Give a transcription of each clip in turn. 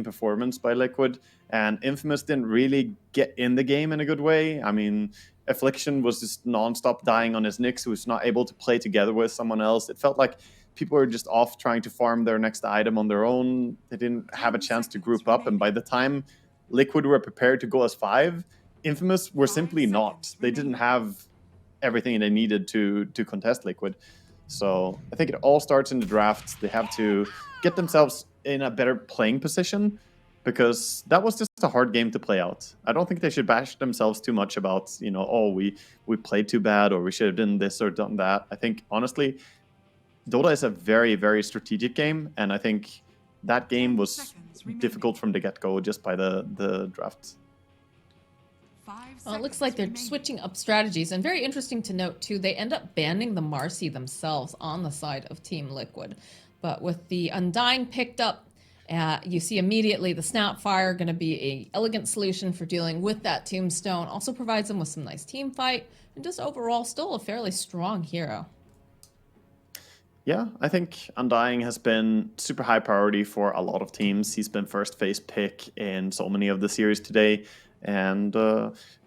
performance by Liquid, and Infamous didn't really get in the game in a good way. I mean, Affliction was just non-stop dying on his Nyx, who was not able to play together with someone else. It felt like people were just off trying to farm their next item on their own. They didn't have a chance to group up, and by the time Liquid were prepared to go as 5, Infamous were simply not. They didn't have everything they needed to contest Liquid. So I think it all starts in the draft. They have to get themselves in a better playing position, because that was just a hard game to play out. I don't think they should bash themselves too much about, you know, oh, we played too bad, or we should have done this or done that. I think, honestly, Dota is a very, very strategic game, and I think that game was difficult from the get-go just by the draft. Well, it looks like they're switching up strategies, and very interesting to note too, they end up banning the Marcy themselves on the side of Team Liquid. But with the Undying picked up, you see immediately the Snapfire going to be a elegant solution for dealing with that Tombstone. Also provides them with some nice team fight, and just overall still a fairly strong hero. Yeah, I think Undying has been super high priority for a lot of teams. He's been first phase pick in so many of the series today. And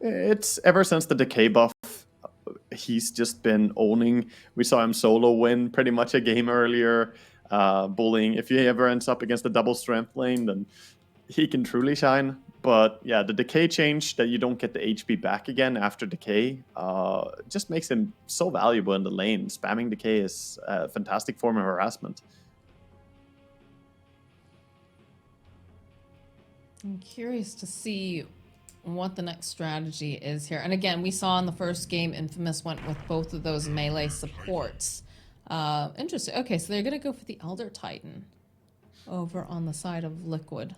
it's ever since the Decay buff, he's just been owning. We saw him solo win pretty much a game earlier, bullying. If he ever ends up against the double strength lane, then he can truly shine. But yeah, the Decay change, that you don't get the HP back again after Decay, just makes him so valuable in the lane. Spamming Decay is a fantastic form of harassment. I'm curious to see what the next strategy is here. And again, we saw in the first game, Infamous went with both of those melee supports. Interesting. Okay, so they're going to go for the Elder Titan over on the side of Liquid.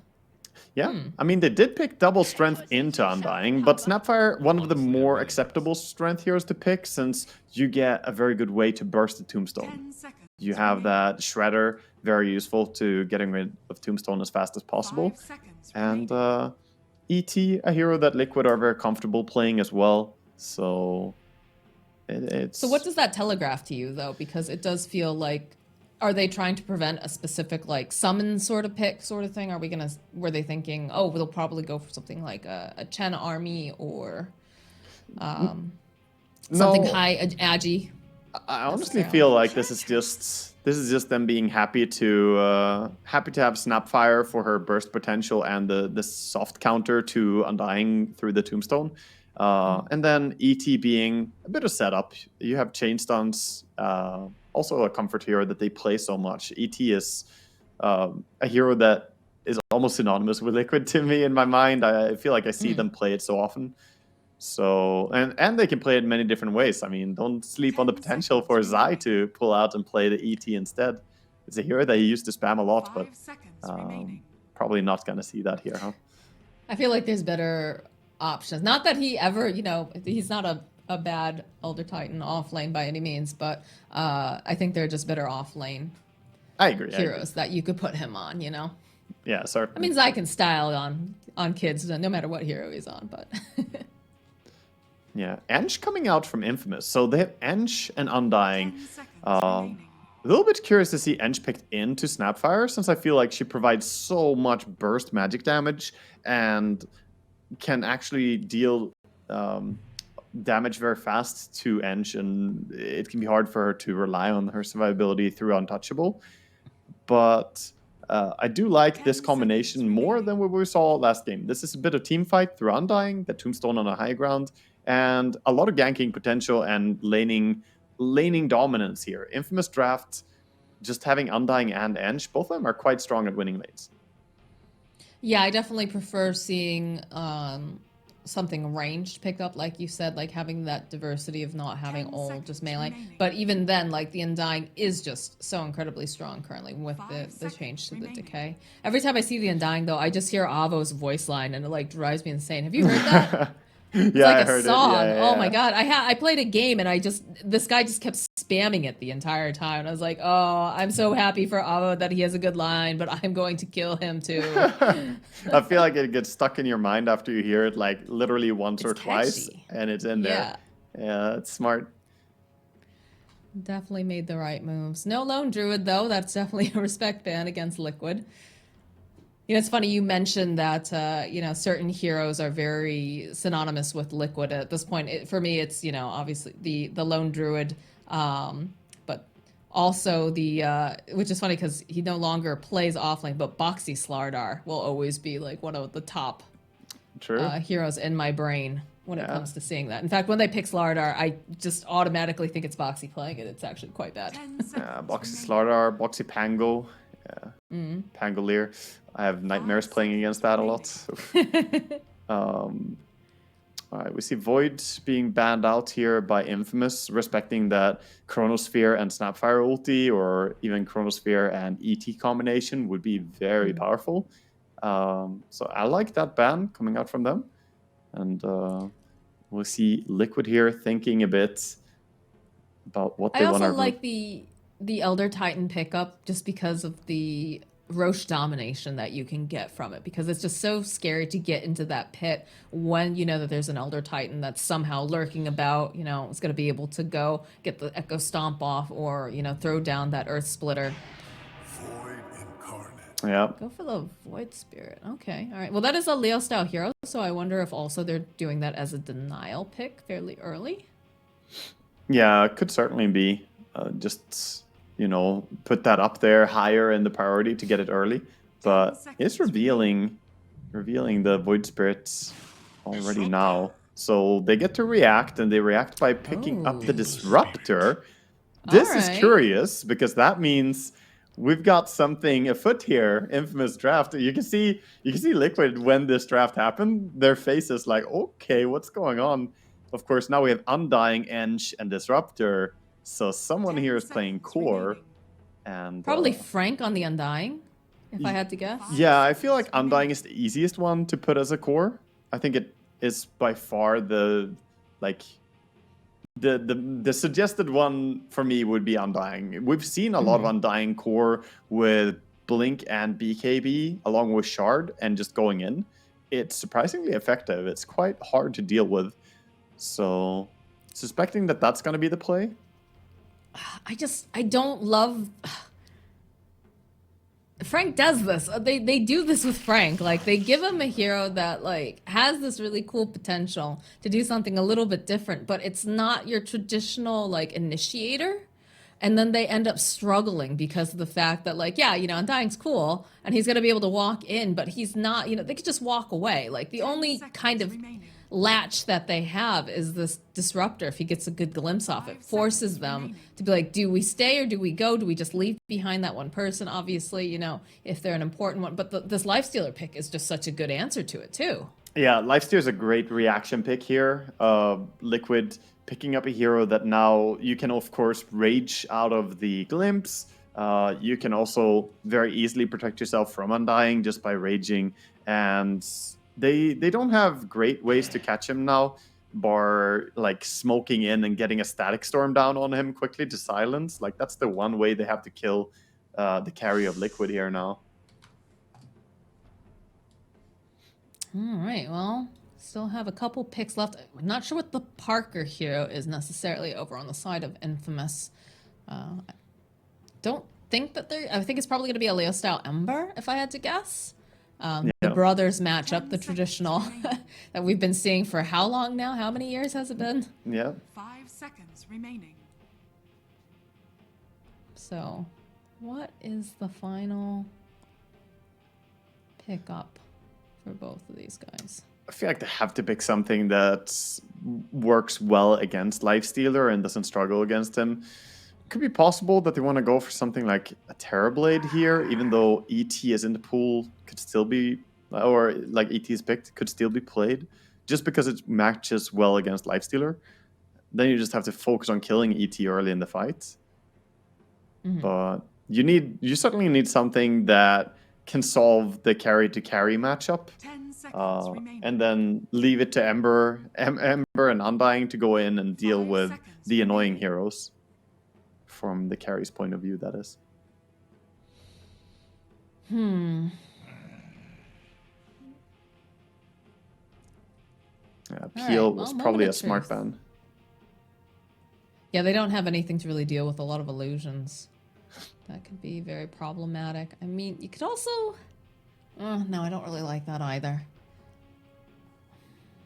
Yeah, I mean, they did pick double strength into Undying, but Snapfire, one of the more acceptable strength heroes to pick, since you get a very good way to burst the Tombstone. You have that Shredder, very useful to getting rid of Tombstone as fast as possible. And E.T., a hero that Liquid are very comfortable playing as well. So it's... So what does that telegraph to you, though? Because it does feel like, are they trying to prevent a specific, like, summon sort of pick sort of thing? Were they thinking, oh, they'll probably go for something like a Chen army or something high agi? I honestly feel like this is just them being happy to have Snapfire for her burst potential and the soft counter to Undying through the Tombstone, and then ET being a bit of setup. You have chain stuns, also a comfort hero that they play so much. ET is a hero that is almost synonymous with Liquid to me in my mind. I feel like I see them play it so often. So, and they can play it many different ways. I mean, don't sleep on the potential for Zai to pull out and play the ET instead. It's a hero that he used to spam a lot, but probably not going to see that here, huh? I feel like there's better options. Not that he ever, you know, he's not a bad Elder Titan off lane by any means, but I think there are just better off lane heroes that you could put him on, you know? Yeah, certainly. I mean, Zai can style on kids no matter what hero he's on, but... Yeah, Ench coming out from Infamous. So they have Ench and Undying. A little bit curious to see Ench picked into Snapfire, since I feel like she provides so much burst magic damage and can actually deal damage very fast to Ench, and it can be hard for her to rely on her survivability through Untouchable. But I do like this combination more than what we saw last game. This is a bit of team fight through Undying, the Tombstone on a high ground, and a lot of ganking potential and laning dominance here. Infamous draft, just having Undying and Ench, both of them are quite strong at winning lanes. Yeah, I definitely prefer seeing something ranged pick up, like you said, like having that diversity of not having all just melee. But even then, like the Undying is just so incredibly strong currently with the change to the Decay. Every time I see the Undying, though, I just hear Avo's voice line, and it like drives me insane. Have you heard that? It's like I heard a song. it. Yeah. Oh my god! I played a game and this guy just kept spamming it the entire time. And I was like, oh, I'm so happy for Avo that he has a good line, but I'm going to kill him too. I feel like it gets stuck in your mind after you hear it like literally once or twice, and it's in there. Yeah, it's smart. Definitely made the right moves. No lone druid though. That's definitely a respect ban against Liquid. It's funny you mentioned that certain heroes are very synonymous with Liquid at this point. For me, it's obviously the lone druid, but also the which is funny because he no longer plays offlane, but Boxy Slardar will always be like one of the top heroes in my brain when it comes to seeing that. In fact, when they pick Slardar, I just automatically think it's Boxy playing it. It's actually quite bad. Boxy Slardar, Boxy Pango, Pangolier. I have nightmares playing against that a lot. All right, we see Void being banned out here by Infamous, respecting that Chronosphere and Snapfire ulti, or even Chronosphere and ET combination would be very powerful. So I like that ban coming out from them. And we'll see Liquid here thinking a bit about what they want to... I also like the Elder Titan pickup just because of the Roche domination that you can get from it, because it's just so scary to get into that pit when you know that there's an Elder Titan that's somehow lurking about, it's going to be able to go get the Echo Stomp off or, throw down that Earth Splitter. Void incarnate. Yeah. Go for the Void Spirit. Okay. All right. Well, that is a Leo style hero, so I wonder if also they're doing that as a denial pick fairly early. Yeah, it could certainly be. Just... put that up there higher in the priority to get it early. But it's revealing the Void Spirits already now. So they get to react, and they react by picking up the Disruptor. This is curious, because that means we've got something afoot here. Infamous draft. You can see Liquid when this draft happened. Their face is like, okay, what's going on? Of course, now we have Undying, Enge, and Disruptor. So someone here is playing core, and probably Frank on the Undying, if I had to guess. Yeah, I feel like Undying is the easiest one to put as a core. I think it is by far the suggested one for me would be Undying. We've seen a lot of Undying core with Blink and BKB along with Shard and just going in. It's surprisingly effective. It's quite hard to deal with. So suspecting that that's going to be the play. I don't love... Frank does this. They do this with Frank. Like, they give him a hero that, has this really cool potential to do something a little bit different, but it's not your traditional, initiator. And then they end up struggling because of the fact that, Undying's cool, and he's going to be able to walk in, but he's not, they could just walk away. The only kind of latch that they have is this Disruptor. If he gets a good glimpse off it, forces them to be like, do we stay or do we go? Do we just leave behind that one person? Obviously, if they're an important one. But this Lifestealer pick is just such a good answer to it, too. Yeah, Lifestealer is a great reaction pick here. Liquid picking up a hero that now you can, of course, rage out of the glimpse. You can also very easily protect yourself from Undying just by raging. And they don't have great ways to catch him now, bar smoking in and getting a Static Storm down on him quickly to silence. That's the one way they have to kill the carry of Liquid here now. All right, well, still have a couple picks left. I'm not sure what the Parker hero is necessarily over on the side of Infamous. I don't think that I think it's probably going to be a Leo style Ember, if I had to guess. The brothers match up, the traditional that we've been seeing for how long now? How many years has it been? Yeah. 5 seconds remaining. So, what is the final pickup for both of these guys? I feel like they have to pick something that works well against Lifestealer and doesn't struggle against him. It could be possible that they want to go for something like a Terrorblade here, even though ET is in the pool, could still be, or ET is picked, could still be played, just because it matches well against Lifestealer. Then you just have to focus on killing ET early in the fight. But you certainly need something that can solve the carry-to-carry matchup. 10 seconds remaining. And then leave it to Ember and Undying to go in and deal with the annoying heroes. From the carry's point of view, that is. Yeah, Peel was probably a smart ban. Yeah, they don't have anything to really deal with a lot of illusions. That could be very problematic. I mean, you could also... No, I don't really like that either.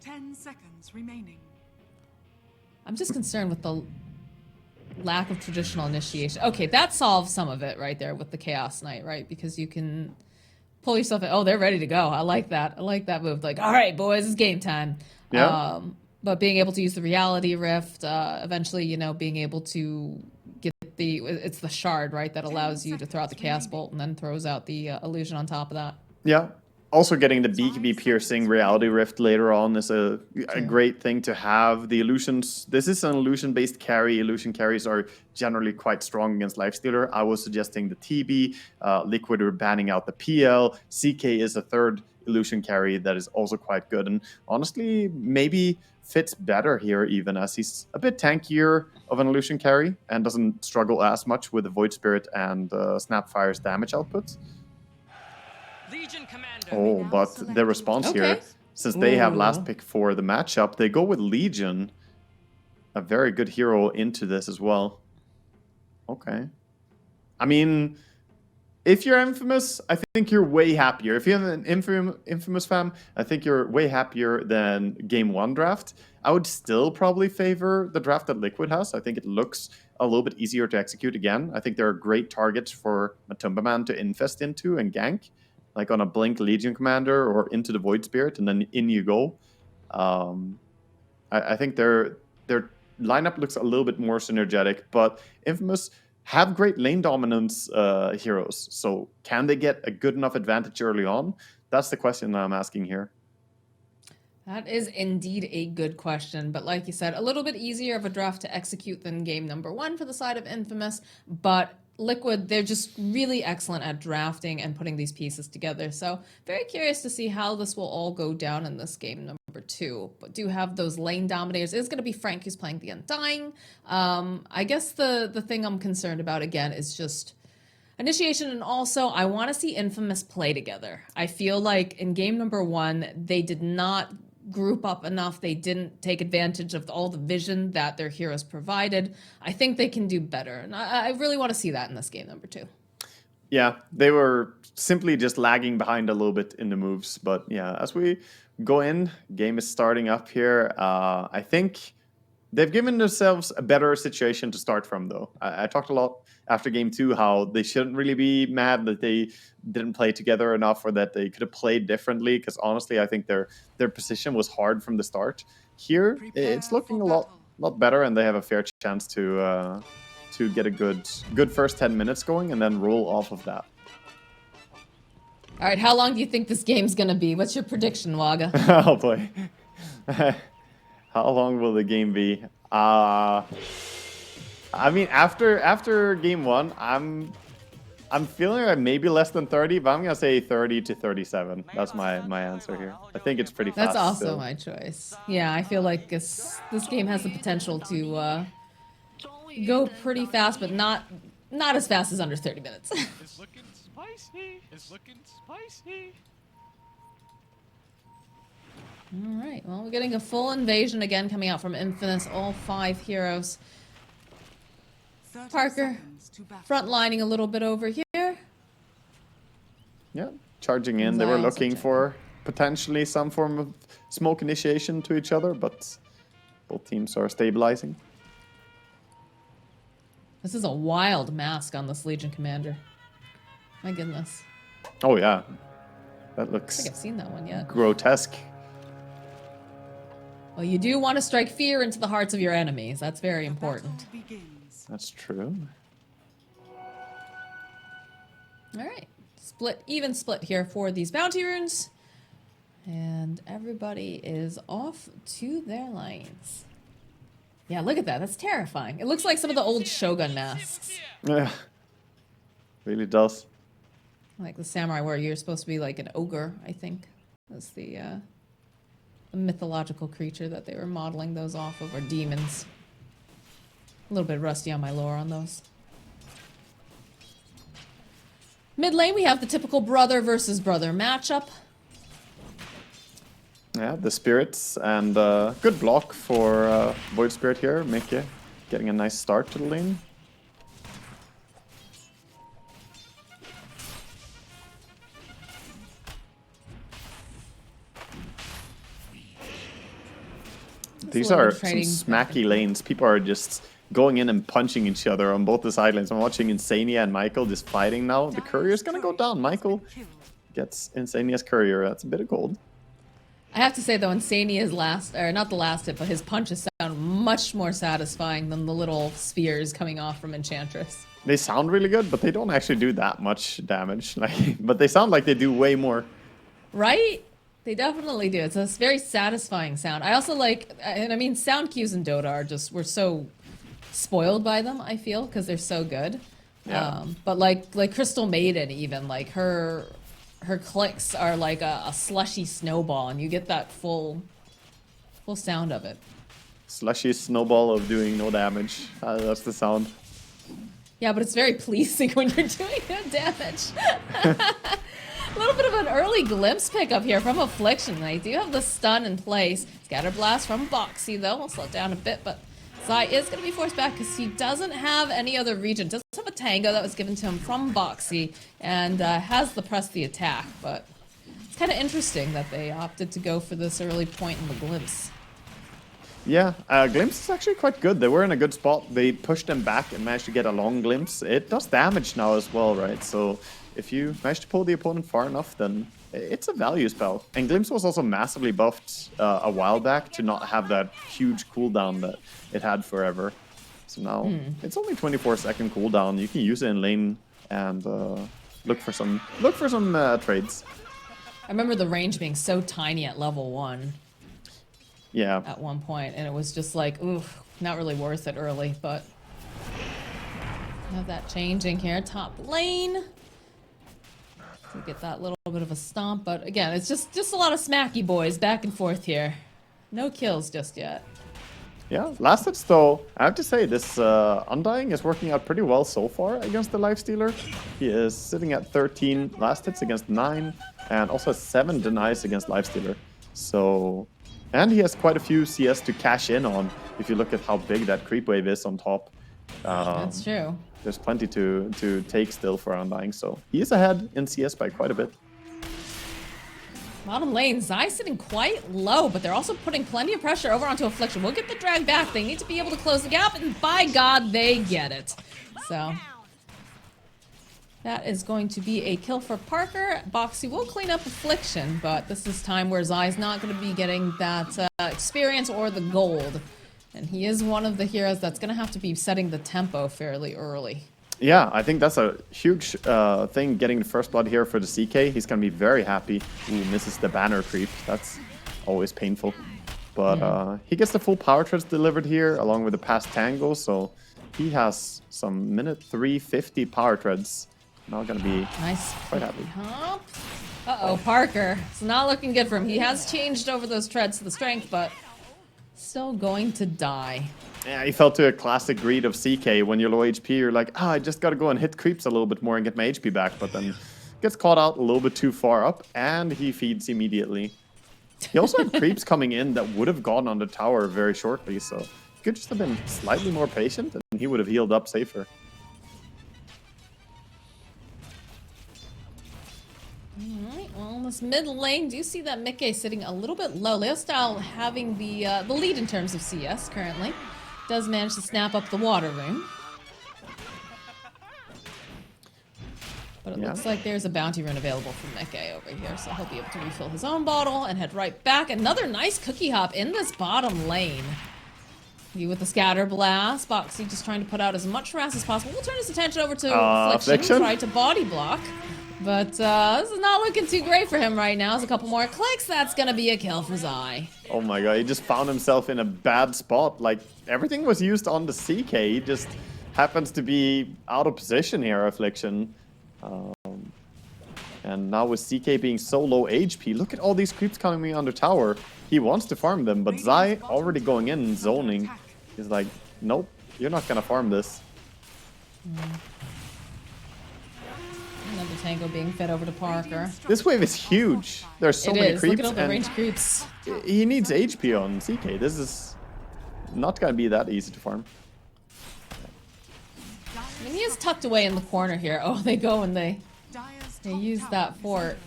10 seconds remaining. I'm just concerned with the lack of traditional initiation. Okay, that solves some of it right there with the Chaos Knight, right? Because you can pull yourself in. Oh, they're ready to go. I like that. I like that move. Like, all right, boys, it's game time. Yeah. But being able to use the Reality Rift, eventually, you know, being able to get it's the shard, right, that allows you to throw out the Chaos Bolt and then throws out the illusion on top of that. Yeah. Also getting the BKB piercing Reality Rift later on is a great thing to have. The illusions, this is an illusion-based carry. Illusion carries are generally quite strong against Lifestealer. I was suggesting the TB, Liquid are banning out the PL, CK is a third illusion carry that is also quite good. And honestly, maybe fits better here even as he's a bit tankier of an illusion carry and doesn't struggle as much with the Void Spirit and Snapfire's damage output. Legion Commander. Oh, but the response here, since they have last pick for the matchup, they go with Legion. A very good hero into this as well. Okay. I mean, if you're Infamous, I think you're way happier. If you're an Infamous fan, I think you're way happier than Game 1 draft. I would still probably favor the draft that Liquid has. I think it looks a little bit easier to execute again. I think there are great targets for Matumba Man to infest into and gank, like on a Blink Legion Commander or into the Void Spirit, and then in you go. I think their lineup looks a little bit more synergetic, but Infamous have great lane dominance heroes. So can they get a good enough advantage early on? That's the question that I'm asking here. That is indeed a good question, but like you said, a little bit easier of a draft to execute than game number 1 for the side of Infamous, but Liquid, they're just really excellent at drafting and putting these pieces together. So very curious to see how this will all go down in this game number 2. But do have those lane dominators. It's going to be Frank who's playing the Undying. I guess the thing I'm concerned about again is just initiation, and also I want to see Infamous play together. I feel like in game number 1, they did not group up enough. They didn't take advantage of all the vision that their heroes provided. I think they can do better, and I really want to see that in this game number 2. Yeah, they were simply just lagging behind a little bit in the moves. But yeah, as we go in, game is starting up here. I think they've given themselves a better situation to start from, though. I talked a lot after game 2 how they shouldn't really be mad that they didn't play together enough or that they could have played differently, because honestly, I think their position was hard from the start. Here, it's looking a lot better, and they have a fair chance to get a good first 10 minutes going and then roll off of that. All right, how long do you think this game's going to be? What's your prediction, Waga? Oh, boy. How long will the game be? I mean, after game 1, I'm feeling like maybe less than 30, but I'm gonna say 30 to 37. That's my answer here. I think it's pretty fast. That's also still. my choice. Yeah, I feel like this game has the potential to go pretty fast, but not as fast as under 30 minutes. It's looking spicy. It's looking spicy. All right, well, we're getting a full invasion again coming out from Infamous, all 5 heroes. Parker, frontlining a little bit over here. Yeah, charging in. They were looking for potentially some form of smoke initiation to each other, but both teams are stabilizing. This is a wild mask on this Legion Commander. My goodness. Oh, yeah. That I looks don't think I've seen that one yet. grotesque. Well, you do want to strike fear into the hearts of your enemies. That's very important. That's true. All right. Even split here for these bounty runes. And everybody is off to their lanes. Yeah, look at that. That's terrifying. It looks like some of the old Shogun masks. Yeah. Really does. Like the samurai where you're supposed to be like an ogre, I think. That's the mythological creature that they were modeling those off of, or demons. A little bit rusty on my lore on those. Mid lane, we have the typical brother versus brother matchup. Yeah, the spirits and good block for Void Spirit here. Mickey getting a nice start to the lane. These are some smacky lanes. People are just going in and punching each other on both the side lanes. I'm watching Insania and Michael just fighting now. The courier's gonna go down. Michael gets Insania's courier. That's a bit of gold. I have to say though, Insania's last, or not the last hit, but his punches sound much more satisfying than the little spears coming off from Enchantress. They sound really good, but they don't actually do that much damage. But they sound like they do way more. Right? They definitely do. It's a very satisfying sound. I also like, and I mean, sound cues in Dota are just, we're so spoiled by them, I feel, because they're so good. Yeah. But like Crystal Maiden even, like her clicks are like a slushy snowball, and you get that full sound of it. Slushy snowball of doing no damage. That's the sound. Yeah, but it's very pleasing when you're doing no damage. A little bit of an early glimpse pickup here from Affliction. They do have the stun in place. Scatter Blast from Boxy, though. We'll slow it down a bit, but Zai is going to be forced back because he doesn't have any other region. Doesn't have a Tango that was given to him from Boxy, and has the press the attack, but it's kind of interesting that they opted to go for this early point in the glimpse. Yeah, Glimpse is actually quite good. They were in a good spot. They pushed them back and managed to get a long Glimpse. It does damage now as well, right? So if you manage to pull the opponent far enough, then it's a value spell. And Glimpse was also massively buffed a while back to not have that huge cooldown that it had forever. So now it's only 24-second cooldown. You can use it in lane and look for some trades. I remember the range being so tiny at level 1. Yeah. At one point, and it was just like, oof, not really worth it early, but have that changing here. Top lane. To get that little bit of a stomp, but again, it's just a lot of smacky boys back and forth here. No kills just yet. Yeah, last hits though, I have to say this Undying is working out pretty well so far against the Lifestealer. He is sitting at 13 last hits against 9, and also 7 denies against Lifestealer. So, and he has quite a few CS to cash in on if you look at how big that creep wave is on top. That's true. There's plenty to take still for Undying, so he is ahead in CS by quite a bit. Bottom lane, Zai sitting quite low, but they're also putting plenty of pressure over onto Affliction. We'll get the drag back. They need to be able to close the gap, and by God, they get it. So that is going to be a kill for Parker. Boxy will clean up Affliction, but this is time where Zai's not going to be getting that experience or the gold. And he is one of the heroes that's going to have to be setting the tempo fairly early. Yeah, I think that's a huge thing, getting the first blood here for the CK. He's going to be very happy. Ooh, misses the banner creep. That's always painful. But he gets the full power treads delivered here, along with the past tango, so he has some minute 350 power treads. Now going to be quite happy. Uh-oh, Parker. It's not looking good for him. He has changed over those treads to the strength, but still going to die. Yeah, he fell to a classic greed of CK. When you're low HP, you're like, I just gotta go and hit creeps a little bit more and get my HP back, but then gets caught out a little bit too far up, and he feeds immediately. He also had creeps coming in that would have gone on the tower very shortly, so he could just have been slightly more patient, and he would have healed up safer. Alright, well, in this mid lane, do you see that Mickey sitting a little bit low? Leostyle having the lead in terms of CS currently. Does manage to snap up the water room. But it looks like there's a bounty rune available for Mickey over here, so he'll be able to refill his own bottle and head right back. Another nice cookie hop in this bottom lane. You with the scatter blast. Boxy just trying to put out as much harass as possible. We'll turn his attention over to Affliction. Try to body block. But this is not looking too great for him right now. There's a couple more clicks. That's going to be a kill for Zai. Oh my god, he just found himself in a bad spot. Like, everything was used on the CK. He just happens to be out of position here, Affliction. And now with CK being so low HP, look at all these creeps coming in on the tower. He wants to farm them, but Zai already going in and zoning. He's like, nope, you're not going to farm this. Another tango being fed over to Parker. This wave is huge. There's so many creeps. Look at all the ranged creeps. He needs HP on CK. This is not going to be that easy to farm. I mean, he is tucked away in the corner here. Oh, they go and they use that fort.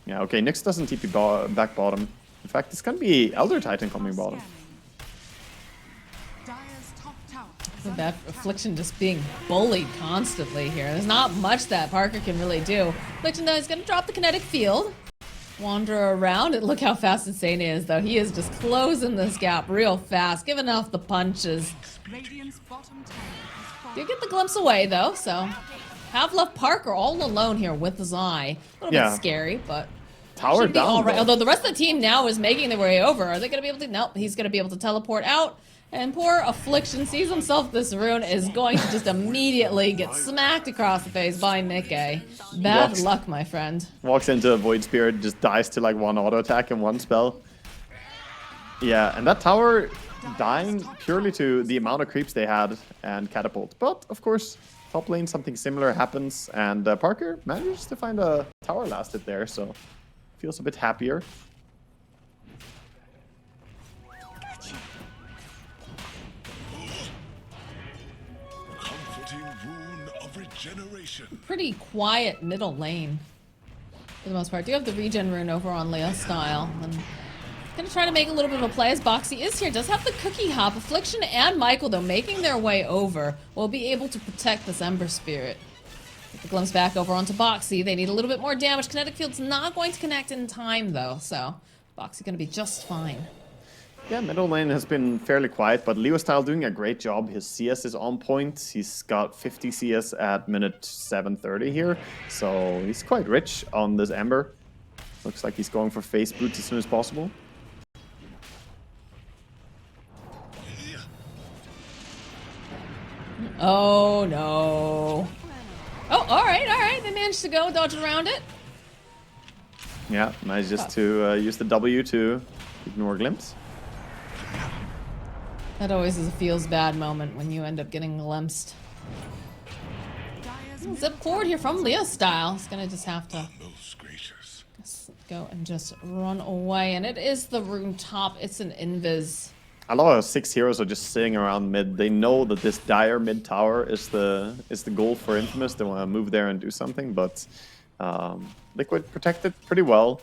Yeah, okay, Nyx doesn't TP back bottom. In fact, it's gonna be Elder Titan coming bottom. The bad Affliction just being bullied constantly here. There's not much that Parker can really do. Affliction, though, is going to drop the kinetic field. Wander around, and look how fast Insane is, though. He is just closing this gap real fast, giving off the punches. Do get the glimpse away, though, so... have left Parker all alone here with Zai. A little bit scary, but... Tower down, all right. Although the rest of the team now is making their way over. Are they going to be able to... nope, he's going to be able to teleport out. And poor Affliction sees himself this rune is going to just immediately get smacked across the face by Mickey. Bad luck, my friend. Walks into a Void Spirit, just dies to like one auto attack and one spell. Yeah, and that tower dying purely to the amount of creeps they had and catapult. But of course, top lane something similar happens, and Parker manages to find a tower lasted there, so feels a bit happier. Pretty quiet middle lane for the most part. Do have the regen rune over on Leo's style. And gonna try to make a little bit of a play as Boxy is here. Does have the cookie hop. Affliction and Michael, though, making their way over, will be able to protect this Ember Spirit. Get the glimpse back over onto Boxy. They need a little bit more damage. Kinetic Field's not going to connect in time, though, so Boxy gonna be just fine. Yeah, middle lane has been fairly quiet, but Leo Style doing a great job. His CS is on point. He's got 50 CS at minute 7:30 here, so he's quite rich on this Ember. Looks like he's going for face boots as soon as possible. Oh, no. Oh, all right. They managed to go, dodge around it. Yeah, nice just to use the W to ignore glimpse. That always is a feels bad moment when you end up getting glimpsed. Zip forward here from Leo's style. He's gonna just have to go and just run away. And it is the rune top. It's an invis. A lot of 6 heroes are just sitting around mid. They know that this dire mid tower is the goal for Infamous. They want to move there and do something, but Liquid protected pretty well.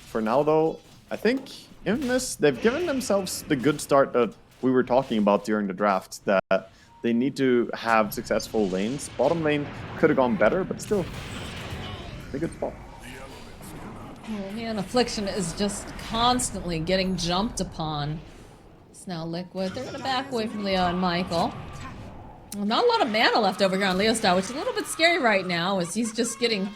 For now, though, I think Infamous, they've given themselves the good start that we were talking about during the draft, that they need to have successful lanes. Bottom lane could have gone better, but still a good spot. Oh man, Affliction is just constantly getting jumped upon. It's now Liquid. They're going to back away from Leo and Michael. Well, not a lot of mana left over here on Leo's style, which is a little bit scary right now as he's just getting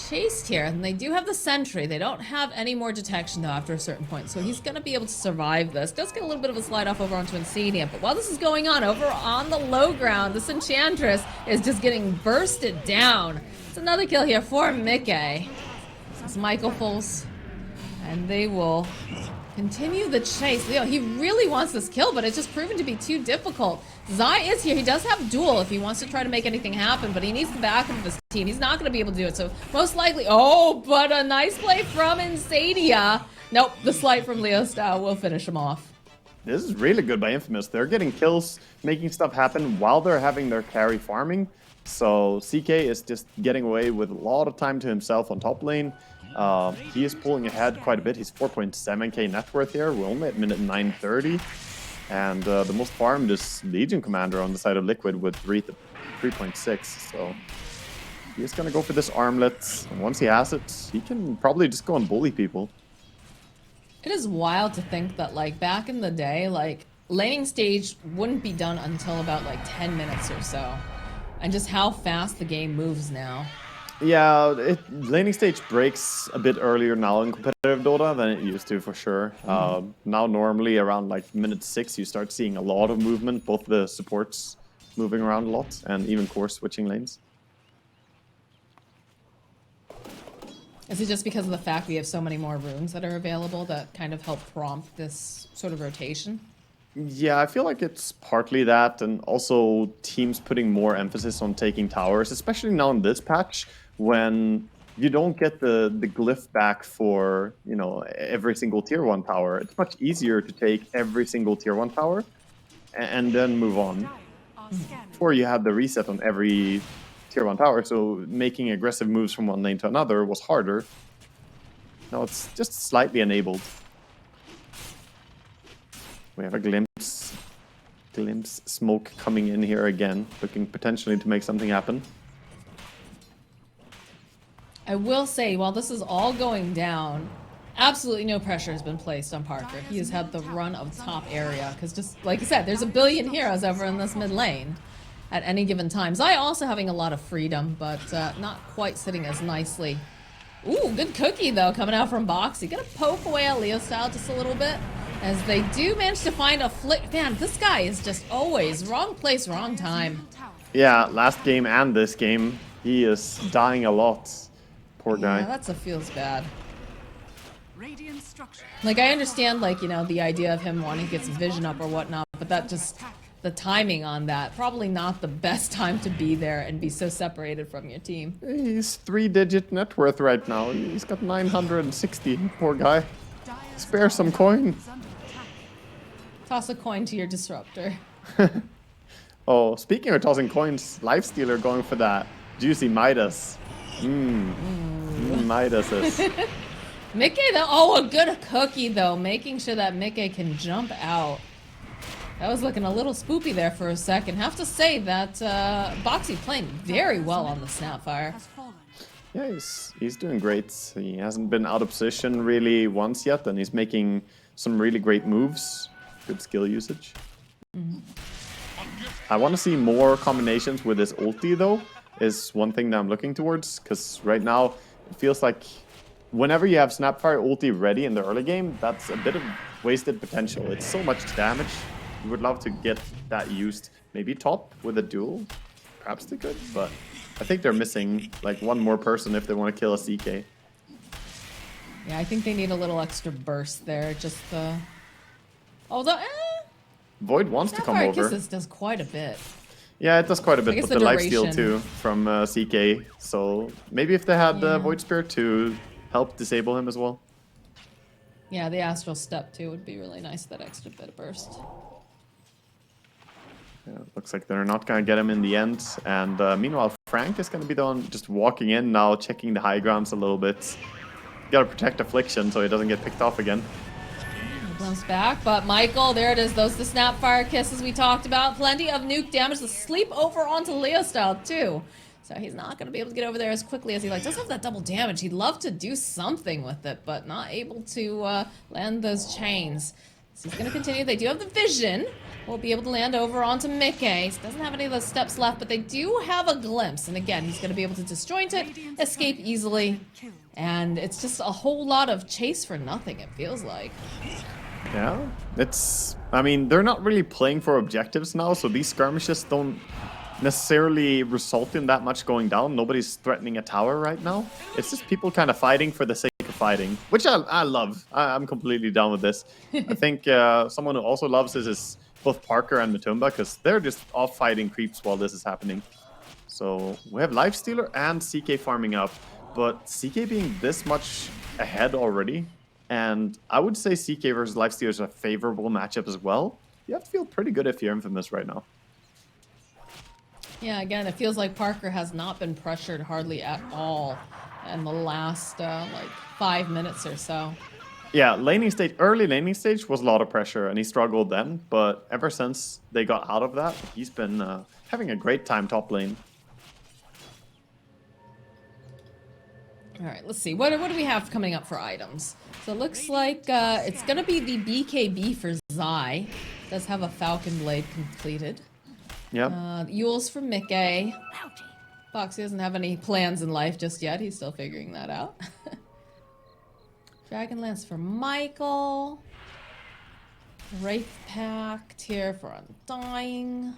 chased here. And they do have the sentry. They don't have any more detection though after a certain point, so he's going to be able to survive this. Does get a little bit of a slide off over onto Insania, but while this is going on over on the low ground, this Enchantress is just getting bursted down. It's another kill here for Mickey. It's Michael Foles, and they will continue the chase. Leo, he really wants this kill, but it's just proven to be too difficult. Zai is here. He does have duel if he wants to try to make anything happen, but he needs the backup of his team. He's not going to be able to do it, so most likely... oh, but a nice play from Insania. Nope, the slight from Leo style will finish him off. This is really good by Infamous. They're getting kills, making stuff happen while they're having their carry farming. So CK is just getting away with a lot of time to himself on top lane. He is pulling ahead quite a bit. He's 4.7k net worth here. We're only at minute 9:30. And the most farmed is Legion Commander on the side of Liquid with 3.6. So he's going to go for this armlet. And once he has it, he can probably just go and bully people. It is wild to think that, like, back in the day, like, laning stage wouldn't be done until about, like, 10 minutes or so. And just how fast the game moves now. Yeah, laning stage breaks a bit earlier now in competitive Dota than it used to, for sure. Now normally around like minute 6 you start seeing a lot of movement, both the supports moving around a lot and even core switching lanes. Is it just because of the fact we have so many more runes that are available that kind of help prompt this sort of rotation? Yeah, I feel like it's partly that, and also teams putting more emphasis on taking towers, especially now in this patch, when you don't get the glyph back for, you know, every single tier 1 tower. It's much easier to take every single tier 1 tower and then move on. Before you had the reset on every tier 1 tower, so making aggressive moves from one lane to another was harder. Now it's just slightly enabled. We have a glimpse smoke coming in here again, looking potentially to make something happen. I will say, while this is all going down, absolutely no pressure has been placed on Parker. He has had the run of top area, because just like you said, there's a billion heroes over in this mid lane at any given time. Zai also having a lot of freedom, but not quite sitting as nicely. Ooh, good cookie though, coming out from Boxy. Gonna poke away at Leo style just a little bit, as they do manage to find a flick. Man, this guy is just always wrong place, wrong time. Yeah, last game and this game, he is dying a lot. Poor guy. Yeah, that feels bad. Like, I understand, like, you know, the idea of him wanting to get some vision up or whatnot, but that just, the timing on that, probably not the best time to be there and be so separated from your team. He's 3-digit net worth right now. He's got 960. Poor guy. Spare some coin. Toss a coin to your disruptor. Oh, speaking of tossing coins, Lifestealer going for that juicy Midas. Midas. Mickey though, oh, a good cookie though, making sure that Mickey can jump out. That was looking a little spoopy there for a second. Have to say that Boxy playing very well on the Snapfire. Yeah, he's doing great. He hasn't been out of position really once yet, and he's making some really great moves. Good skill usage. I want to see more combinations with his ulti though, is one thing that I'm looking towards, because right now it feels like whenever you have Snapfire ulti ready in the early game, that's a bit of wasted potential. It's so much damage. We would love to get that used. Maybe top with a duel. Perhaps they could, but I think they're missing like one more person if they want to kill a CK. Yeah, I think they need a little extra burst there. Just the... Although, Void wants to come Snapfire over. Kisses does quite a bit. Yeah, it does quite a bit, but the duration. lifesteal too from CK. So maybe if they had the Void Spear to help disable him as well. Yeah, the Astral Step too would be really nice, that extra bit of burst. Yeah, looks like they're not going to get him in the end. And meanwhile, Frank is going to be the one just walking in now, checking the high grounds a little bit. Got to protect Affliction so he doesn't get picked off again. Bounce back, but Michael, there it is. Those the Snapfire Kisses we talked about. Plenty of nuke damage. The sleep over onto Leo style too. So he's not going to be able to get over there as quickly as he likes. Does have that double damage. He'd love to do something with it, but not able to land those chains. So he's going to continue. They do have the vision. Will be able to land over onto Mickey. He doesn't have any of those steps left, but they do have a glimpse. And again, he's going to be able to disjoint it, escape easily. And it's just a whole lot of chase for nothing, it feels like. Yeah, it's... I mean, they're not really playing for objectives now, so these skirmishes don't necessarily result in that much going down. Nobody's threatening a tower right now. It's just people kind of fighting for the sake of fighting, which I love. I'm completely down with this. I think someone who also loves this is both Parker and Matumba, because they're just off fighting creeps while this is happening. So we have Lifestealer and CK farming up, but CK being this much ahead already, and I would say CK versus Lifestealer is a favorable matchup as well. You have to feel pretty good if you're Infamous right now. Yeah, again, it feels like Parker has not been pressured hardly at all in the last, like, 5 minutes or so. Yeah, early laning stage was a lot of pressure, and he struggled then. But ever since they got out of that, he's been having a great time top lane. All right, let's see. What do we have coming up for items? So it looks like it's going to be the BKB for Zai. Does have a Falcon Blade completed. Yep. Yules for Mickey. Foxy doesn't have any plans in life just yet. He's still figuring that out. Dragonlance for Michael. Wraith Pact here for Undying.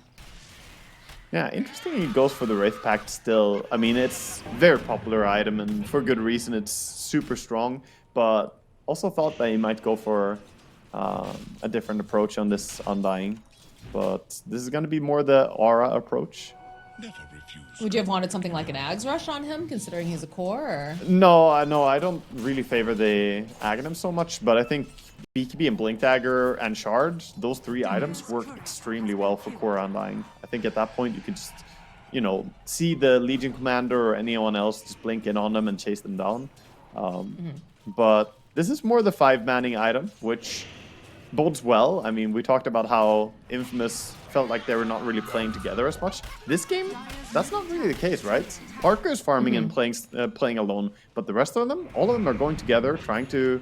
Yeah, interesting he goes for the Wraith Pact still. I mean, it's a very popular item, and for good reason. It's super strong, but also thought that he might go for a different approach on this Undying. But this is going to be more the aura approach. Would you have wanted something like an Ags Rush on him, considering he's a core? Or? No, I don't really favor the Aghanim so much, but I think BKB and Blink Dagger and Shard, those three items work extremely well for core Undying. I think at that point you could just, you know, see the Legion Commander or anyone else just blink in on them and chase them down. But this is more the 5-manning item, which bodes well. I mean, we talked about how Infamous felt like they were not really playing together as much. This game, that's not really the case, right? Parker is farming and playing alone, but the rest of them, all of them are going together, trying to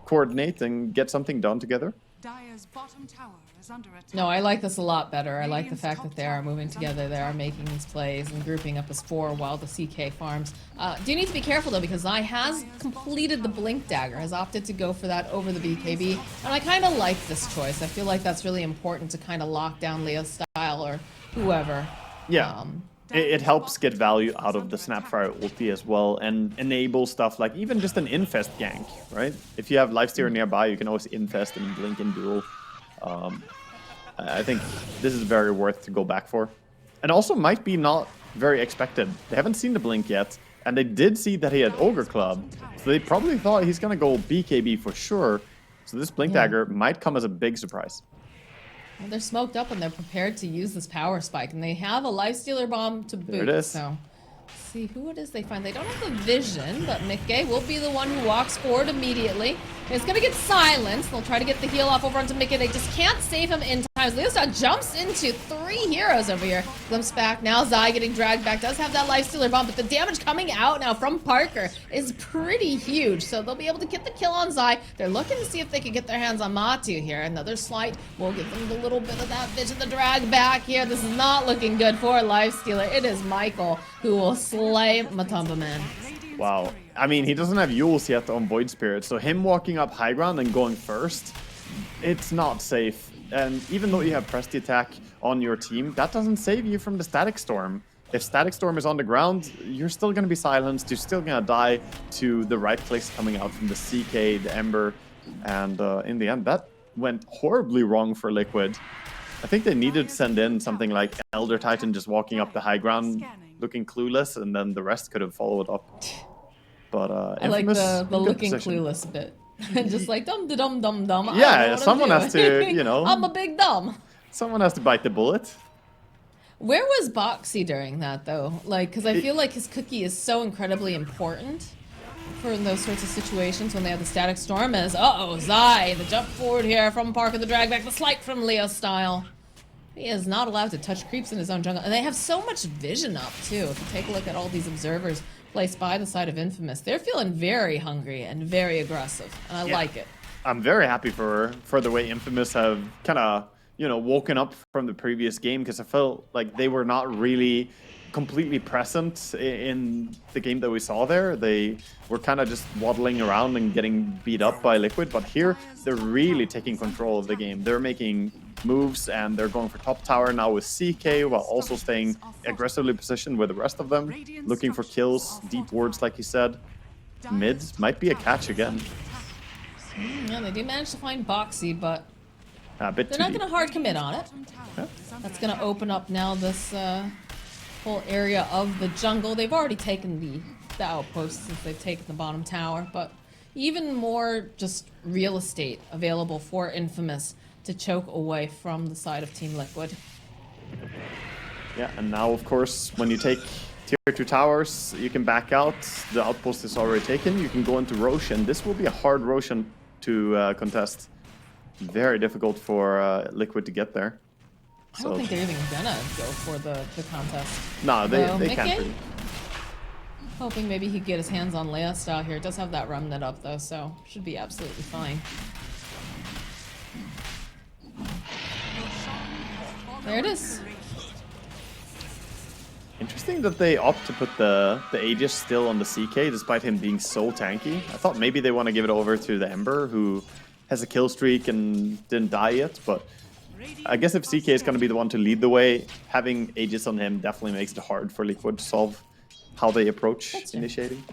coordinate and get something done together. Dire's bottom tower is under attack. No, I like this a lot better. I like the fact that they are moving together, they are making these plays and grouping up as 4 while the CK farms. Do need to be careful though, because Zai has completed the Blink Dagger, has opted to go for that over the BKB, and I kind of like this choice. I feel like that's really important to kind of lock down Leo's style or whoever. Yeah. It helps get value out of the Snapfire ulti as well and enable stuff like even just an infest gank, right? If you have Lifesteal nearby, you can always infest and blink and duel. I think this is very worth to go back for. And also might be not very expected. They haven't seen the blink yet, and they did see that he had Ogre Club, so they probably thought he's gonna go BKB for sure. So this blink dagger might come as a big surprise. Well, they're smoked up and they're prepared to use this power spike, and they have a Lifestealer bomb to boot. There it is. So, let's see who it is they find. They don't have the vision, but Mickey will be the one who walks forward immediately. It's gonna get silenced. They'll try to get the heal off over onto Mickey. They just can't save him in time. Leostar jumps into 3 heroes over here. Glimpse back. Now Zai getting dragged back. Does have that Lifestealer bomb, but the damage coming out now from Parker is pretty huge. So they'll be able to get the kill on Zai. They're looking to see if they can get their hands on Matu here. Another slight will give them a little bit of that vision. The drag back here. This is not looking good for Lifestealer. It is Michael who will slay Matumba Man. Wow. I mean, he doesn't have Yules yet on Void Spirit, so him walking up high ground and going first, it's not safe. And even though you have Presti attack on your team, that doesn't save you from the Static Storm. If Static Storm is on the ground, you're still going to be silenced, you're still going to die to the right clicks coming out from the CK, the Ember, and in the end, that went horribly wrong for Liquid. I think they needed to send in something like Elder Titan just walking up the high ground, looking clueless, and then the rest could have followed up. But I like the looking position. clueless bit. Just like dum dum dum dum. Yeah, someone has to, you know. I'm a big dumb. Someone has to bite the bullet. Where was Boxy during that though? Like, because I feel like his cookie is so incredibly important for those sorts of situations when they have the Static Storm. As Zai, the jump forward here from Parker, the drag back, the slight from Leo style. He is not allowed to touch creeps in his own jungle, and they have so much vision up too. If you take a look at all these observers placed by the side of Infamous, they're feeling very hungry and very aggressive, and I like it. I'm very happy for the way Infamous have kind of, you know, woken up from the previous game, because I felt like they were not really completely present in the game that we saw there. They were kind of just waddling around and getting beat up by Liquid, but here they're really taking control of the game. They're making moves and they're going for top tower now with CK while also staying aggressively positioned with the rest of them, looking for kills, deep wards like you said. Mid might be a catch again. Yeah, they do manage to find Boxy, but A bit they're too not deep. going to hard commit on it. Yeah. That's going to open up now this whole area of the jungle. They've already taken the outposts since they've taken the bottom tower, but even more just real estate available for Infamous to choke away from the side of Team Liquid. Yeah, and now of course when you take tier 2 towers, you can back out. The outpost is already taken. You can go into Rosh, and this will be a hard Roshan to contest. Very difficult for Liquid to get there. I don't think they're even gonna go for the contest. No, they can't. Really. Hoping maybe he'd get his hands on Leia style here. It does have that remnant up though, so should be absolutely fine. There it is. Interesting that they opt to put the Aegis still on the CK despite him being so tanky. I thought maybe they want to give it over to the Ember, who has a kill streak and didn't die yet, but I guess if CK is going to be the one to lead the way, having Aegis on him definitely makes it hard for Liquid to solve how they approach initiating.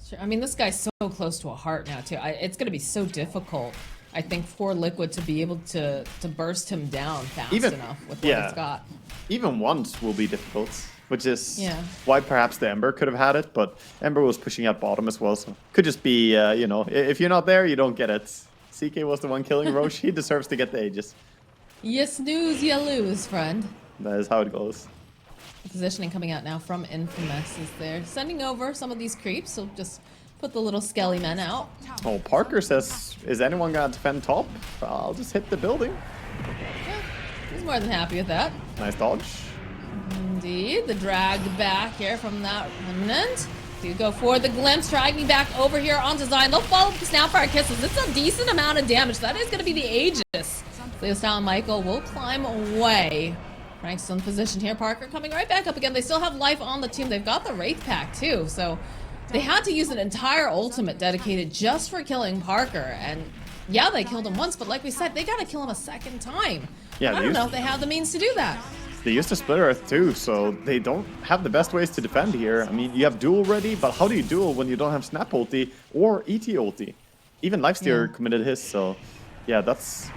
Sure. I mean, this guy's so close to a heart now too. It's going to be so difficult, I think, for Liquid to be able to burst him down fast enough with what it's got. Even once will be difficult, which is why perhaps the Ember could have had it, but Ember was pushing out bottom as well, so could just be, you know, if you're not there, you don't get it. CK was the one killing Roche, he deserves to get the Aegis. You snooze, you lose, friend. That is how it goes. The positioning coming out now from Infamous is they're sending over some of these creeps, so just Put the little skelly men out. Oh, Parker says, is anyone gonna defend top? I'll just hit the building. Yeah, he's more than happy with that. Nice dodge. Indeed, the drag back here from that remnant. Do go for the glimpse, dragging back over here onto Zion. They'll follow up the Snapfire Kisses. It's a decent amount of damage. That is going to be the Aegis. Leo Style and Michael will climb away. Frank's still in position here. Parker coming right back up again. They still have life on the team. They've got the Wraith Pack too, so they had to use an entire ultimate dedicated just for killing Parker. And yeah, they killed him once, but like we said, they got to kill him a second time. Yeah, I don't know if they have the means to do that. They used a split earth too, so they don't have the best ways to defend here. I mean, you have duel ready, but how do you duel when you don't have snap ulti or ET ulti? Even Lifesteer committed his, so yeah, that's...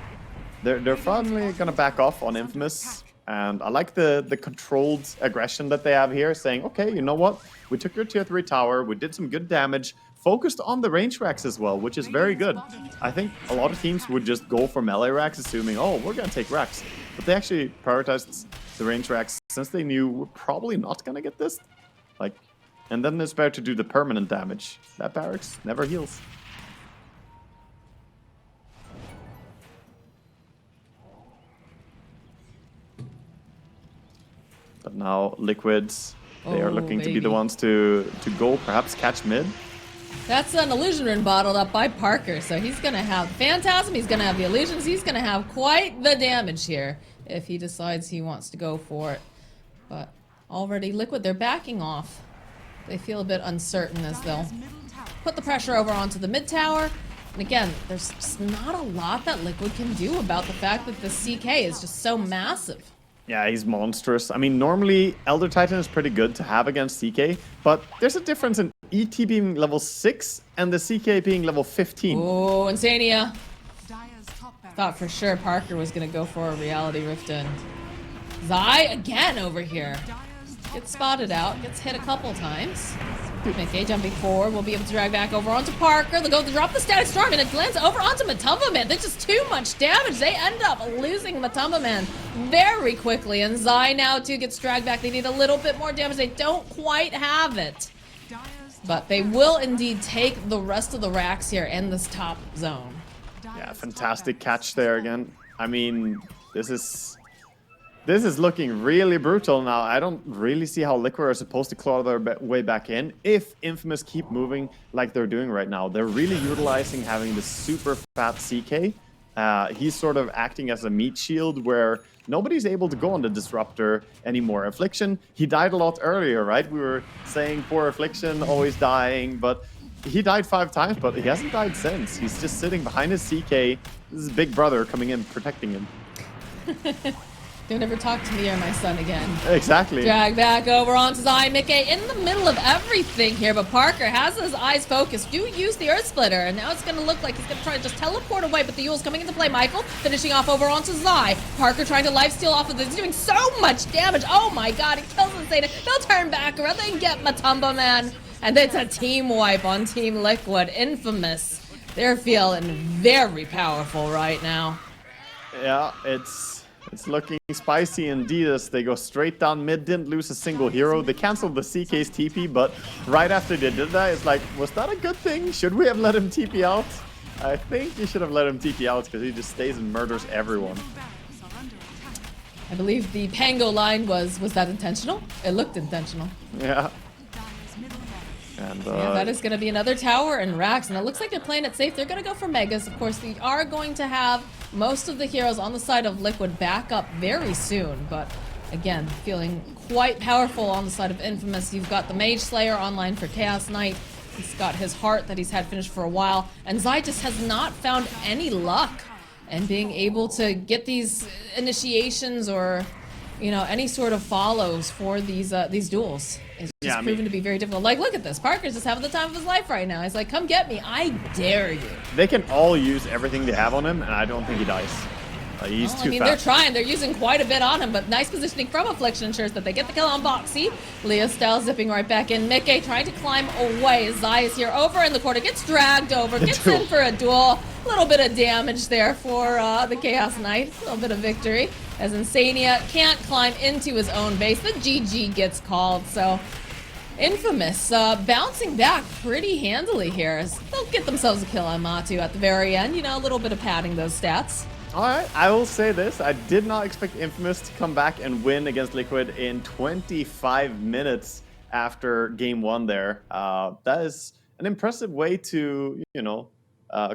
They're finally gonna back off on Infamous, and I like the controlled aggression that they have here, saying, okay, you know what? We took your tier 3 tower, we did some good damage, focused on the range racks as well, which is very good. I think a lot of teams would just go for melee racks, assuming, oh, we're gonna take racks. But they actually prioritized the range racks since they knew we're probably not gonna get this. Like, and then it's better to do the permanent damage. That barracks never heals. But now Liquids, they are looking to be the ones to go, perhaps catch mid. That's an illusion rune bottled up by Parker, so he's gonna have Phantasm, he's gonna have the illusions, he's gonna have quite the damage here if he decides he wants to go for it. But already Liquid, they're backing off. They feel a bit uncertain as they'll put the pressure over onto the mid tower. And again, there's just not a lot that Liquid can do about the fact that the CK is just so massive. Yeah, he's monstrous. I mean, normally Elder Titan is pretty good to have against CK, but there's a difference in ET being level 6 and the CK being level 15. Oh, Insania. Thought for sure Parker was going to go for a Reality Rift in. Zai again over here. Gets spotted out, gets hit a couple times. Mickey jumping forward, will be able to drag back over onto Parker. They'll go to drop the Static Storm, and it lands over onto Matumba Man. There's just too much damage. They end up losing Matumba Man very quickly. And Zai now too gets dragged back. They need a little bit more damage. They don't quite have it. But they will indeed take the rest of the racks here in this top zone. Yeah, fantastic catch there again. I mean, this is looking really brutal now. I don't really see how Liquid are supposed to claw their way back in if Infamous keep moving like they're doing right now. They're really utilizing having this super fat CK. He's sort of acting as a meat shield where nobody's able to go on the Disruptor anymore. Affliction, he died a lot earlier, right? We were saying poor Affliction, always dying, but he died 5 times, but he hasn't died since. He's just sitting behind his CK. This is Big Brother coming in, protecting him. Don't ever talk to me or my son again. Exactly. Drag back over onto Zion. Mickey in the middle of everything here, but Parker has his eyes focused. Do use the Earth Splitter, and now it's going to look like he's going to try to just teleport away, but the Yule's coming into play. Michael finishing off over onto Zai. Parker trying to lifesteal off of this. He's doing so much damage. Oh my god, he kills Insane. They'll turn back around. They get Matumba Man. And it's a team wipe on Team Liquid. Infamous. They're feeling very powerful right now. Yeah, it's looking spicy indeed as they go straight down mid. Didn't lose a single hero. They canceled the CK's TP, but right after they did that, it's like, was that a good thing? Should we have let him TP out? I think you should have let him TP out because he just stays and murders everyone. I believe the Pango line was that intentional? It looked intentional. Yeah. And yeah, that is going to be another tower and racks, and it looks like they're playing it safe. They're going to go for Megas. Of course, they are going to have most of the heroes on the side of Liquid back up very soon, but again, feeling quite powerful on the side of Infamous. You've got the Mage Slayer online for Chaos Knight. He's got his heart that he's had finished for a while, and Zai just has not found any luck in being able to get these initiations or, you know, any sort of follows for these duels. It's just proven to be very difficult. Like, look at this. Parker's just having the time of his life right now. He's like, come get me. I dare you. They can all use everything they have on him, and I don't think he dies. He's too fast. They're trying. They're using quite a bit on him, but nice positioning from Affliction ensures that they get the kill on Boxy. Leo Style zipping right back in. Mickey trying to climb away. Zai is here over in the corner. Gets dragged over. Gets in for a duel. A little bit of damage there for the Chaos Knight. A little bit of victory. As Insania can't climb into his own base. The GG gets called, so Infamous bouncing back pretty handily here as they'll get themselves a kill on Matu at the very end. You know, a little bit of padding those stats. All right, I will say this. I did not expect Infamous to come back and win against Liquid in 25 minutes after game 1 there. That is an impressive way to, you know,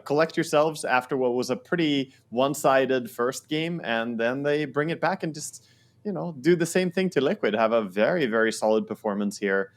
collect yourselves after what was a pretty one-sided first game, and then they bring it back and just, you know, do the same thing to Liquid. Have a very, very solid performance here.